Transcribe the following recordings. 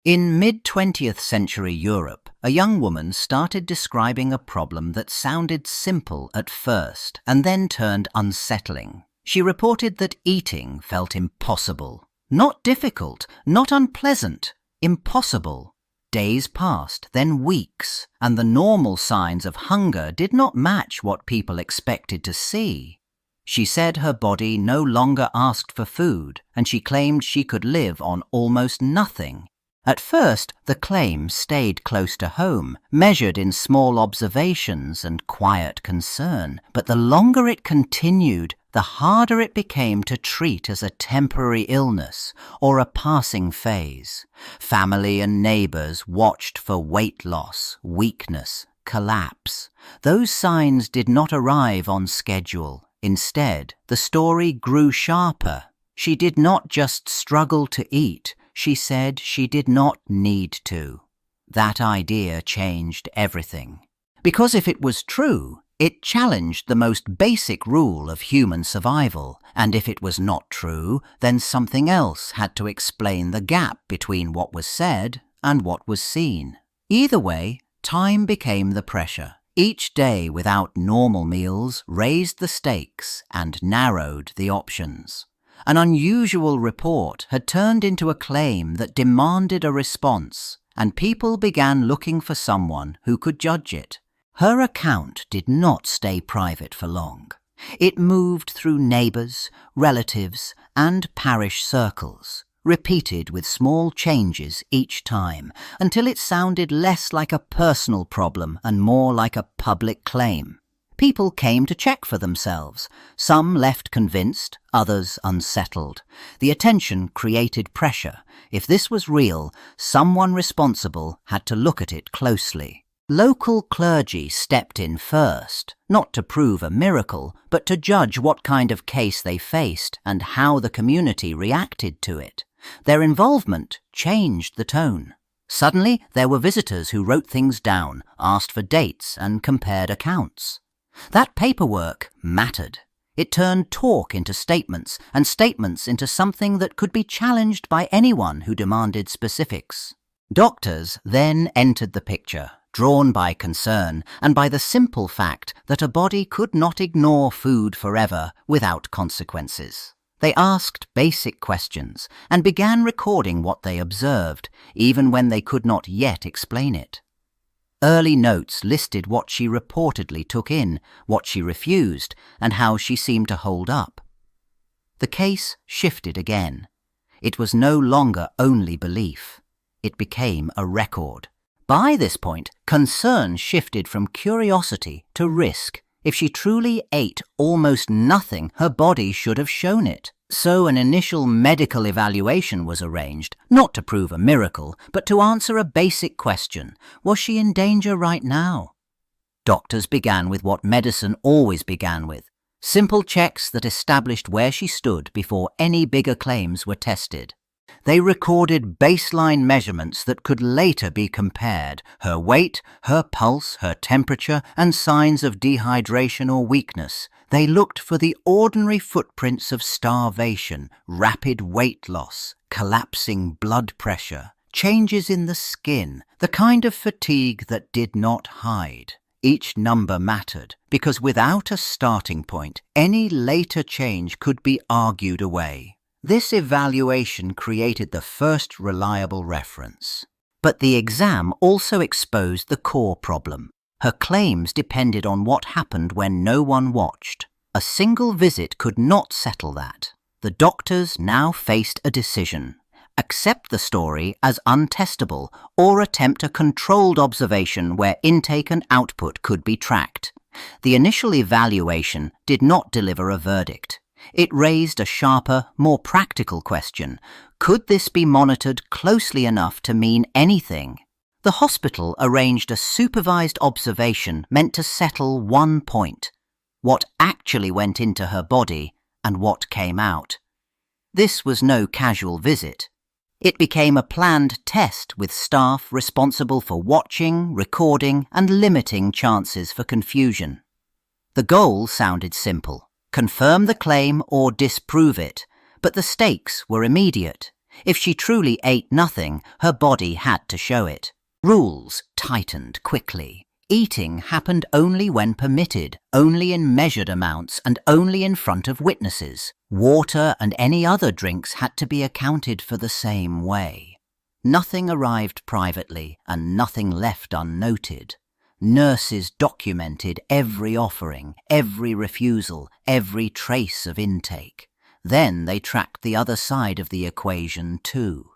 In mid-20th century Europe, a young woman started describing a problem that sounded simple at first and then turned unsettling. She reported that eating felt impossible. Not difficult, not unpleasant, impossible. Days passed, then weeks, and the normal signs of hunger did not match what people expected to see. She said her body no longer asked for food, and she claimed she could live on almost nothing. At first, the claim stayed close to home, measured in small observations and quiet concern, but the longer it continued, the harder it became to treat as a temporary illness or a passing phase. Family and neighbors watched for weight loss, weakness, collapse. Those signs did not arrive on schedule. Instead, the story grew sharper. She did not just struggle to eat. She said she did not need to. That idea changed everything. Because if it was true, it challenged the most basic rule of human survival, and if it was not true, then something else had to explain the gap between what was said and what was seen. Either way, time became the pressure. Each day without normal meals raised the stakes and narrowed the options. An unusual report had turned into a claim that demanded a response, and people began looking for someone who could judge it. Her account did not stay private for long. It moved through neighbors, relatives, and parish circles, repeated with small changes each time, until it sounded less like a personal problem and more like a public claim. People came to check for themselves. Some left convinced, others unsettled. The attention created pressure. If this was real, someone responsible had to look at it closely. Local clergy stepped in first, not to prove a miracle, but to judge what kind of case they faced and how the community reacted to it. Their involvement changed the tone. Suddenly, there were visitors who wrote things down, asked for dates, and compared accounts. That paperwork mattered. It turned talk into statements, and statements into something that could be challenged by anyone who demanded specifics. Doctors then entered the picture, drawn by concern and by the simple fact that a body could not ignore food forever without consequences. They asked basic questions and began recording what they observed, even when they could not yet explain it. Early notes listed what she reportedly took in, what she refused, and how she seemed to hold up. The case shifted again. It was no longer only belief. It became a record. By this point, concern shifted from curiosity to risk. If she truly ate almost nothing, her body should have shown it. So an initial medical evaluation was arranged, not to prove a miracle, but to answer a basic question. Was she in danger right now? Doctors began with what medicine always began with: simple checks that established where she stood before any bigger claims were tested. They recorded baseline measurements that could later be compared: her weight, her pulse, her temperature, and signs of dehydration or weakness. They looked for the ordinary footprints of starvation, rapid weight loss, collapsing blood pressure, changes in the skin, the kind of fatigue that did not hide. Each number mattered, because without a starting point, any later change could be argued away. This evaluation created the first reliable reference. But the exam also exposed the core problem. Her claims depended on what happened when no one watched. A single visit could not settle that. The doctors now faced a decision: accept the story as untestable or attempt a controlled observation where intake and output could be tracked. The initial evaluation did not deliver a verdict. It raised a sharper, more practical question: could this be monitored closely enough to mean anything? The hospital arranged a supervised observation meant to settle one point: what actually went into her body and what came out. This was no casual visit. It became a planned test with staff responsible for watching, recording, and limiting chances for confusion. The goal sounded simple: confirm the claim or disprove it, but the stakes were immediate. If she truly ate nothing, her body had to show it. Rules tightened quickly. Eating happened only when permitted, only in measured amounts, and only in front of witnesses. Water and any other drinks had to be accounted for the same way. Nothing arrived privately, and nothing left unnoted. Nurses documented every offering, every refusal, every trace of intake. Then they tracked the other side of the equation too.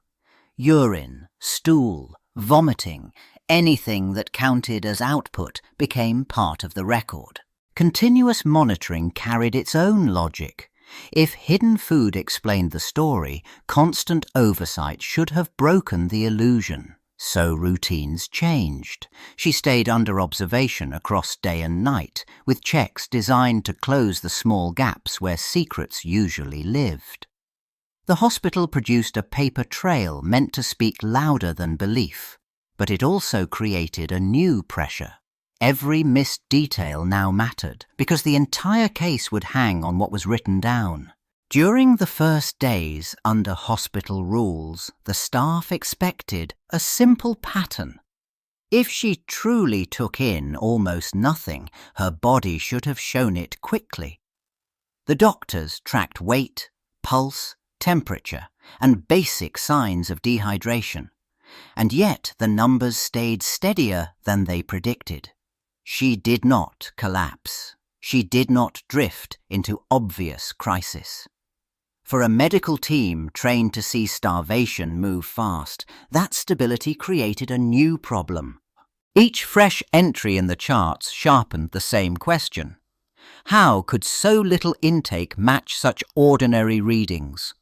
Urine, stool, vomiting, anything that counted as output became part of the record. Continuous monitoring carried its own logic. If hidden food explained the story, constant oversight should have broken the illusion. So routines changed. She stayed under observation across day and night, with checks designed to close the small gaps where secrets usually lived. The hospital produced a paper trail meant to speak louder than belief, but it also created a new pressure. Every missed detail now mattered, because the entire case would hang on what was written down. During the first days under hospital rules, the staff expected a simple pattern. If she truly took in almost nothing, her body should have shown it quickly. The doctors tracked weight, pulse, temperature, and basic signs of dehydration. And yet the numbers stayed steadier than they predicted. She did not collapse. She did not drift into obvious crisis. For a medical team trained to see starvation move fast, that stability created a new problem. Each fresh entry in the charts sharpened the same question. How could so little intake match such ordinary readings?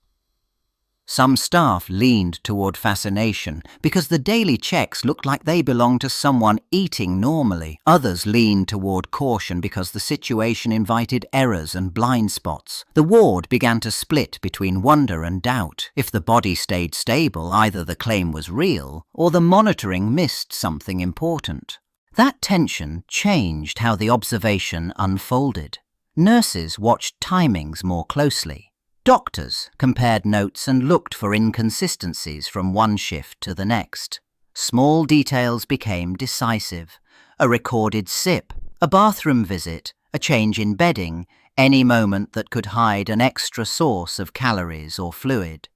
Some staff leaned toward fascination because the daily checks looked like they belonged to someone eating normally. Others leaned toward caution because the situation invited errors and blind spots. The ward began to split between wonder and doubt. If the body stayed stable, either the claim was real or the monitoring missed something important. That tension changed how the observation unfolded. Nurses watched timings more closely. Doctors compared notes and looked for inconsistencies from one shift to the next. Small details became decisive. A recorded sip, a bathroom visit, a change in bedding, any moment that could hide an extra source of calories or fluid.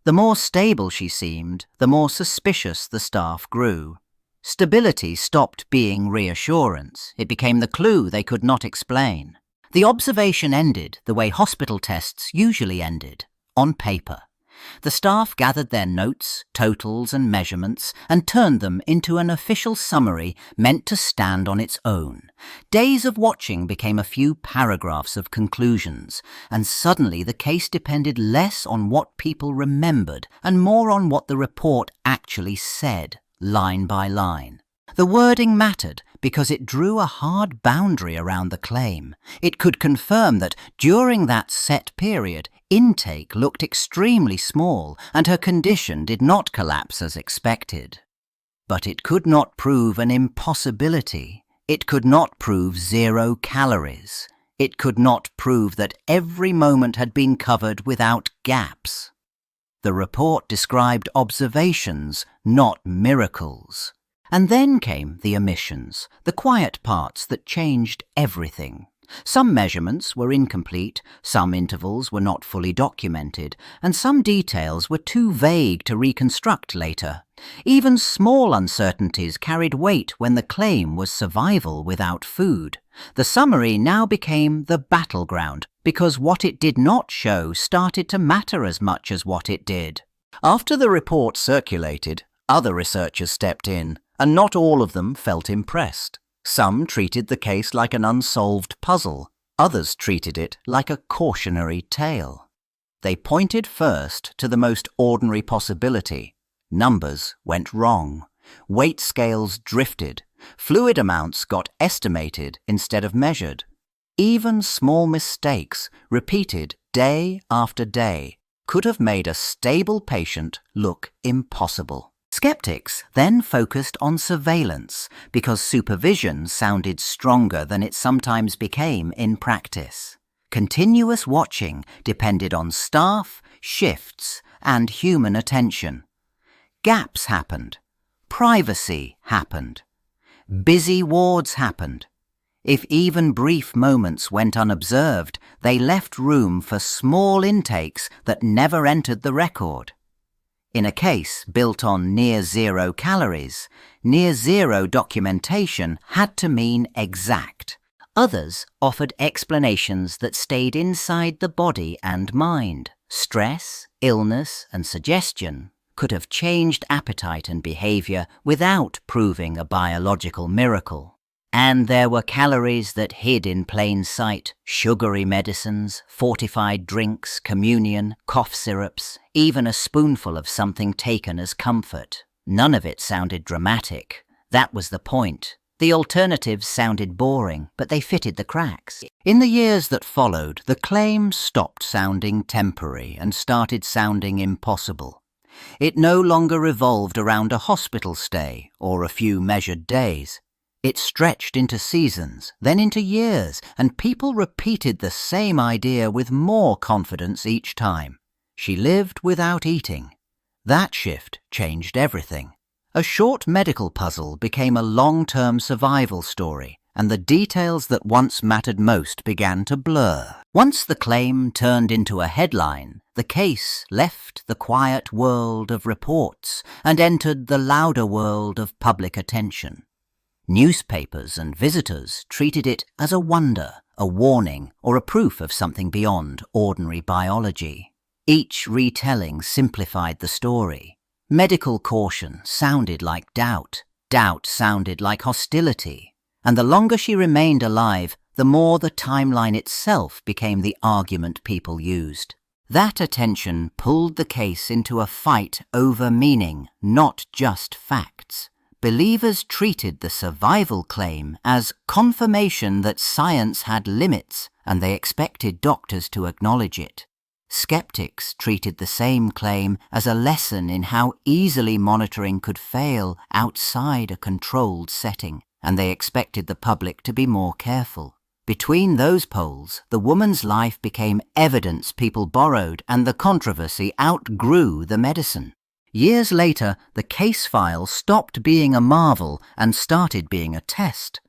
The more stable she seemed, the more suspicious the staff grew. Stability stopped being reassurance. It became the clue they could not explain. The observation ended the way hospital tests usually ended, on paper. The staff gathered their notes, totals and measurements and turned them into an official summary meant to stand on its own. Days of watching became a few paragraphs of conclusions, and suddenly the case depended less on what people remembered and more on what the report actually said, line by line. The wording mattered because it drew a hard boundary around the claim. It could confirm that during that set period, intake looked extremely small and her condition did not collapse as expected. But it could not prove an impossibility. It could not prove 0 calories. It could not prove that every moment had been covered without gaps. The report described observations, not miracles. And then came the omissions, the quiet parts that changed everything. Some measurements were incomplete, some intervals were not fully documented, and some details were too vague to reconstruct later. Even small uncertainties carried weight when the claim was survival without food. The summary now became the battleground, because what it did not show started to matter as much as what it did. After the report circulated, other researchers stepped in, and not all of them felt impressed. Some treated the case like an unsolved puzzle. Others treated it like a cautionary tale. They pointed first to the most ordinary possibility. Numbers went wrong. Weight scales drifted. Fluid amounts got estimated instead of measured. Even small mistakes, repeated day after day, could have made a stable patient look impossible. Skeptics then focused on surveillance because supervision sounded stronger than it sometimes became in practice. Continuous watching depended on staff, shifts, and human attention. Gaps happened. Privacy happened. Busy wards happened. If even brief moments went unobserved, they left room for small intakes that never entered the record. In a case built on near-zero calories, near-zero documentation had to mean exact. Others offered explanations that stayed inside the body and mind. Stress, illness, and suggestion could have changed appetite and behavior without proving a biological miracle. And there were calories that hid in plain sight: sugary medicines, fortified drinks, communion, cough syrups, even a spoonful of something taken as comfort. None of it sounded dramatic. That was the point. The alternatives sounded boring, but they fitted the cracks. In the years that followed, the claim stopped sounding temporary and started sounding impossible. It no longer revolved around a hospital stay or a few measured days. It stretched into seasons, then into years, and people repeated the same idea with more confidence each time. She lived without eating. That shift changed everything. A short medical puzzle became a long-term survival story, and the details that once mattered most began to blur. Once the claim turned into a headline, the case left the quiet world of reports and entered the louder world of public attention. Newspapers and visitors treated it as a wonder, a warning, or a proof of something beyond ordinary biology. Each retelling simplified the story. Medical caution sounded like doubt. Doubt sounded like hostility. And the longer she remained alive, the more the timeline itself became the argument people used. That attention pulled the case into a fight over meaning, not just facts. Believers treated the survival claim as confirmation that science had limits, and they expected doctors to acknowledge it. Skeptics treated the same claim as a lesson in how easily monitoring could fail outside a controlled setting, and they expected the public to be more careful. Between those poles, the woman's life became evidence people borrowed, and the controversy outgrew the medicine. Years later, the case file stopped being a marvel and started being a test.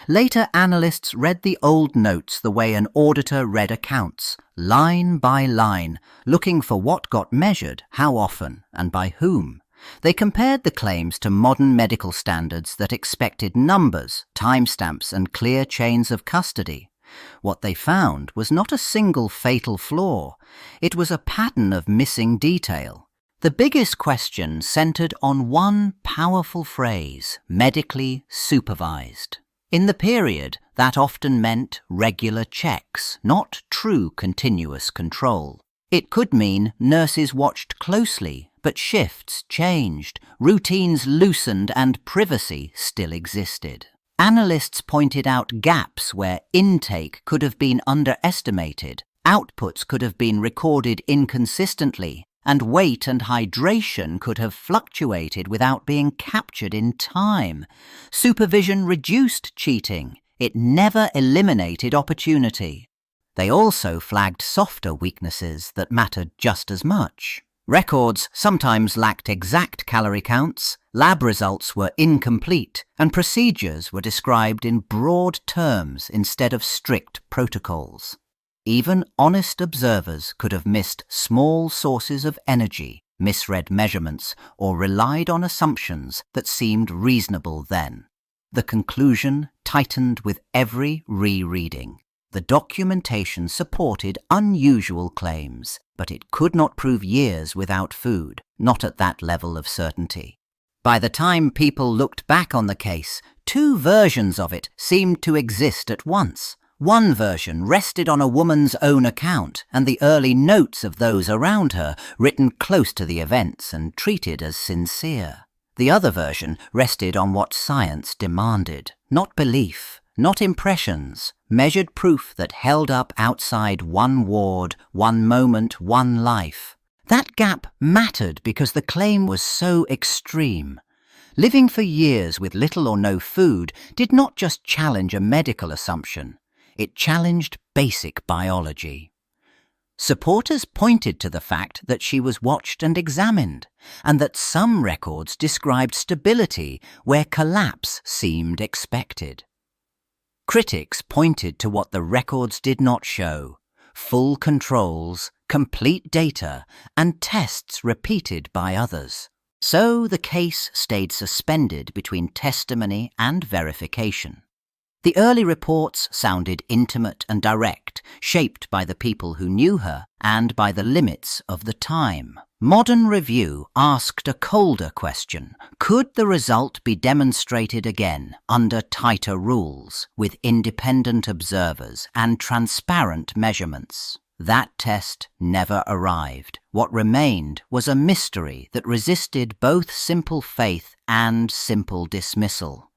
Later, analysts read the old notes the way an auditor read accounts, line by line, looking for what got measured, how often, and by whom. They compared the claims to modern medical standards that expected numbers, timestamps, and clear chains of custody. What they found was not a single fatal flaw. It was a pattern of missing detail. The biggest question centered on one powerful phrase: medically supervised. In the period, that often meant regular checks, not true continuous control. It could mean nurses watched closely, but shifts changed, routines loosened, and privacy still existed. Analysts pointed out gaps where intake could have been underestimated, outputs could have been recorded inconsistently, and weight and hydration could have fluctuated without being captured in time. Supervision reduced cheating. It never eliminated opportunity. They also flagged softer weaknesses that mattered just as much. Records sometimes lacked exact calorie counts, lab results were incomplete, and procedures were described in broad terms instead of strict protocols. Even honest observers could have missed small sources of energy, misread measurements, or relied on assumptions that seemed reasonable then. The conclusion tightened with every rereading. The documentation supported unusual claims, but it could not prove years without food, not at that level of certainty. By the time people looked back on the case, two versions of it seemed to exist at once. One version rested on a woman's own account and the early notes of those around her, written close to the events and treated as sincere. The other version rested on what science demanded, not belief, not impressions, measured proof that held up outside one ward, one moment, one life. That gap mattered because the claim was so extreme. Living for years with little or no food did not just challenge a medical assumption. It challenged basic biology. Supporters pointed to the fact that she was watched and examined, and that some records described stability where collapse seemed expected. Critics pointed to what the records did not show: full controls, complete data, and tests repeated by others. So the case stayed suspended between testimony and verification. The early reports sounded intimate and direct, shaped by the people who knew her and by the limits of the time. Modern review asked a colder question: could the result be demonstrated again under tighter rules, with independent observers and transparent measurements? That test never arrived. What remained was a mystery that resisted both simple faith and simple dismissal.